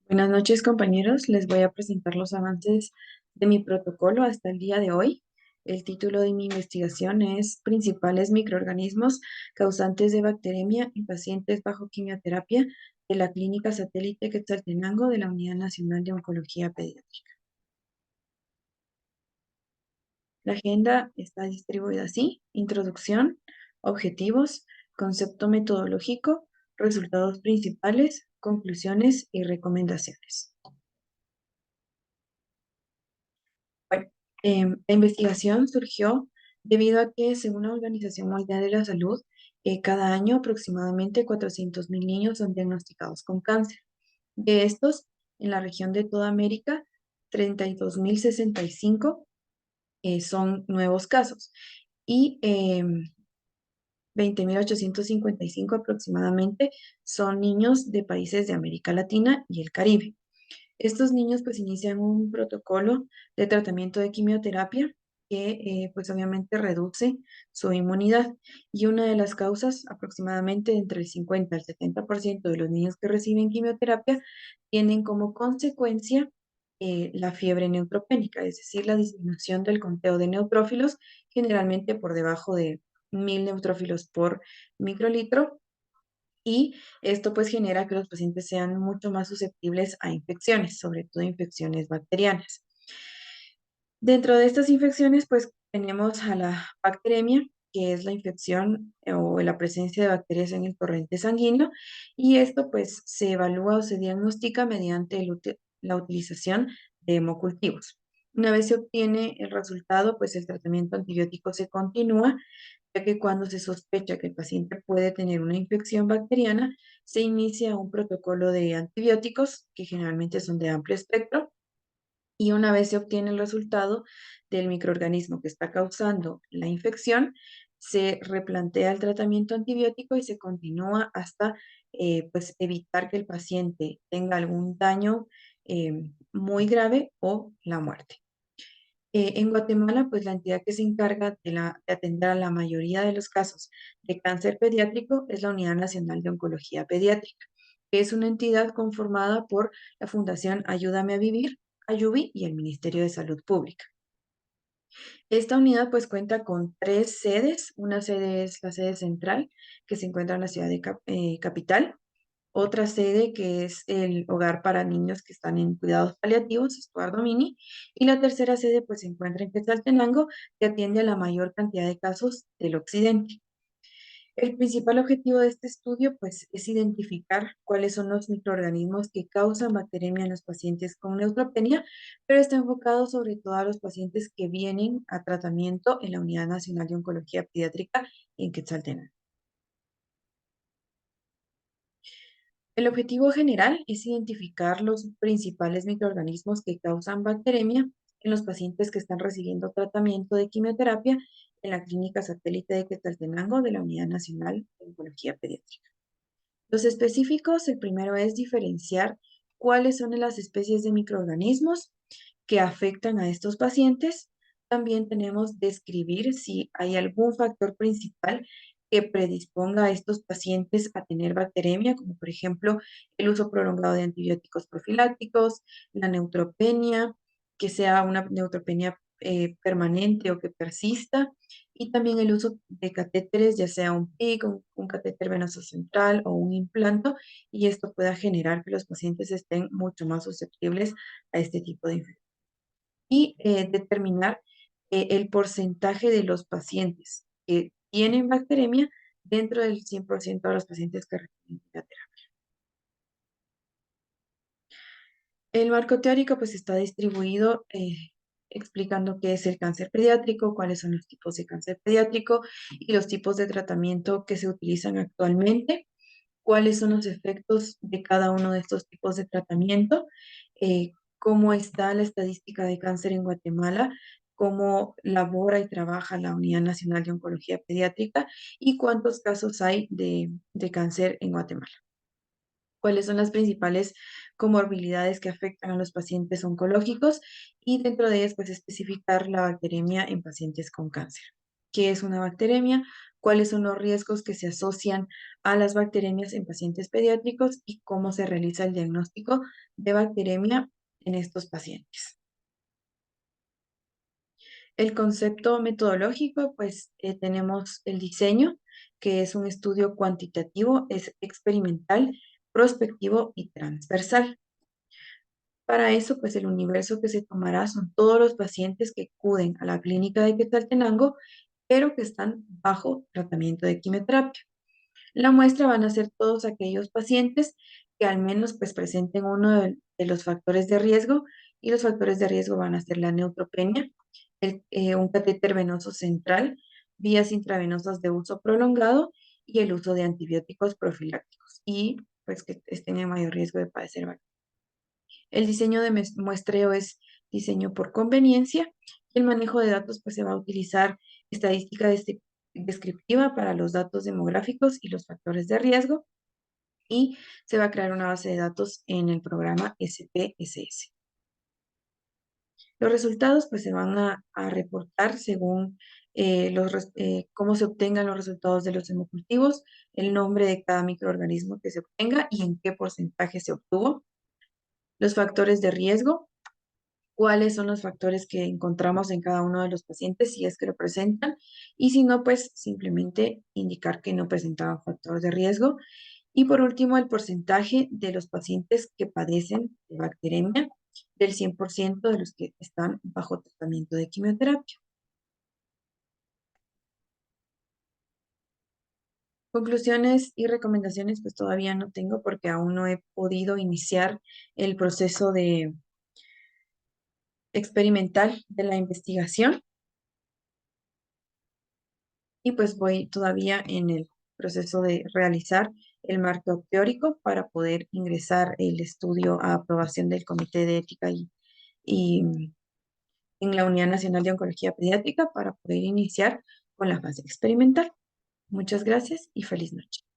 Buenas noches, compañeros. Les voy a presentar los avances de mi protocolo hasta el día de hoy. El título de mi investigación es Principales microorganismos causantes de bacteremia en pacientes bajo quimioterapia de la Clínica Satélite Quetzaltenango de la Unidad Nacional de Oncología Pediátrica. La agenda está distribuida así: introducción, objetivos, concepto metodológico, resultados principales, conclusiones y recomendaciones. Bueno, la investigación surgió debido a que, según la Organización Mundial de la Salud, cada año aproximadamente 400.000 niños son diagnosticados con cáncer. De estos, en la región de toda América, 32.065 son nuevos casos y 20.855 aproximadamente son niños de países de América Latina y el Caribe. Estos niños pues inician un protocolo de tratamiento de quimioterapia que pues obviamente reduce su inmunidad, y una de las causas, aproximadamente entre el 50 al 70% de los niños que reciben quimioterapia tienen como consecuencia la fiebre neutropénica, es decir, la disminución del conteo de neutrófilos, generalmente por debajo de 1.000 neutrófilos por microlitro, y esto pues genera que los pacientes sean mucho más susceptibles a infecciones, sobre todo infecciones bacterianas. Dentro de estas infecciones pues tenemos a la bacteremia, que es la infección o la presencia de bacterias en el torrente sanguíneo, y esto pues se evalúa o se diagnostica mediante la utilización de hemocultivos. Una vez se obtiene el resultado, pues el tratamiento antibiótico se continúa, ya que cuando se sospecha que el paciente puede tener una infección bacteriana, se inicia un protocolo de antibióticos, que generalmente son de amplio espectro, y una vez se obtiene el resultado del microorganismo que está causando la infección, se replantea el tratamiento antibiótico y se continúa hasta pues evitar que el paciente tenga algún daño muy grave o la muerte. En Guatemala, pues la entidad que se encarga de atender a la mayoría de los casos de cáncer pediátrico es la Unidad Nacional de Oncología Pediátrica, que es una entidad conformada por la Fundación Ayúdame a Vivir, Ayubi, y el Ministerio de Salud Pública. Esta unidad pues cuenta con tres sedes. Una sede es la sede central, que se encuentra en la ciudad de Capital. Otra sede que es el hogar para niños que están en cuidados paliativos, Estuardo Mini, y la tercera sede pues se encuentra en Quetzaltenango, que atiende a la mayor cantidad de casos del occidente. El principal objetivo de este estudio pues es identificar cuáles son los microorganismos que causan bacteremia en los pacientes con neutropenia, pero está enfocado sobre todo a los pacientes que vienen a tratamiento en la Unidad Nacional de Oncología Pediátrica en Quetzaltenango. El objetivo general es identificar los principales microorganismos que causan bacteremia en los pacientes que están recibiendo tratamiento de quimioterapia en la Clínica Satélite de Quetzaltenango de la Unidad Nacional de Oncología Pediátrica. Los específicos, el primero es diferenciar cuáles son las especies de microorganismos que afectan a estos pacientes. También tenemos describir si hay algún factor principal que predisponga a estos pacientes a tener bacteremia, como por ejemplo el uso prolongado de antibióticos profilácticos, la neutropenia, que sea una neutropenia permanente o que persista, y también el uso de catéteres, ya sea un PIC, un catéter venoso central o un implanto, y esto pueda generar que los pacientes estén mucho más susceptibles a este tipo de infecciones. Y determinar el porcentaje de los pacientes que tienen bacteremia dentro del 100% de los pacientes que reciben quimioterapia. El marco teórico pues está distribuido explicando qué es el cáncer pediátrico, cuáles son los tipos de cáncer pediátrico y los tipos de tratamiento que se utilizan actualmente, cuáles son los efectos de cada uno de estos tipos de tratamiento, cómo está la estadística de cáncer en Guatemala, cómo labora y trabaja la Unidad Nacional de Oncología Pediátrica y cuántos casos hay de cáncer en Guatemala. Cuáles son las principales comorbilidades que afectan a los pacientes oncológicos, y dentro de ellas pues especificar la bacteremia en pacientes con cáncer. ¿Qué es una bacteremia? cuáles son los riesgos que se asocian a las bacteremias en pacientes pediátricos y cómo se realiza el diagnóstico de bacteremia en estos pacientes. El concepto metodológico, pues tenemos el diseño, que es un estudio cuantitativo, es experimental, prospectivo y transversal. Para eso, pues el universo que se tomará son todos los pacientes que acuden a la clínica de Quetzaltenango, pero que están bajo tratamiento de quimioterapia. La muestra van a ser todos aquellos pacientes que al menos pues presenten uno de los factores de riesgo, y los factores de riesgo van a ser la neutropenia, un catéter venoso central, vías intravenosas de uso prolongado y el uso de antibióticos profilácticos y pues que estén en mayor riesgo de padecer bacterias. El diseño de muestreo es diseño por conveniencia y el manejo de datos pues se va a utilizar estadística descriptiva para los datos demográficos y los factores de riesgo, y se va a crear una base de datos en el programa SPSS. Los resultados pues se van a reportar según cómo se obtengan los resultados de los hemocultivos, el nombre de cada microorganismo que se obtenga y en qué porcentaje se obtuvo, los factores de riesgo, cuáles son los factores que encontramos en cada uno de los pacientes, si es que lo presentan, y si no, pues simplemente indicar que no presentaban factores de riesgo. Y por último, el porcentaje de los pacientes que padecen de bacteremia del 100% de los que están bajo tratamiento de quimioterapia. Conclusiones y recomendaciones, pues todavía no tengo porque aún no he podido iniciar el proceso de experimental de la investigación, y pues voy todavía en el proceso de realizar el marco teórico para poder ingresar el estudio a aprobación del Comité de Ética y en la Unidad Nacional de Oncología Pediátrica para poder iniciar con la fase experimental. Muchas gracias y feliz noche.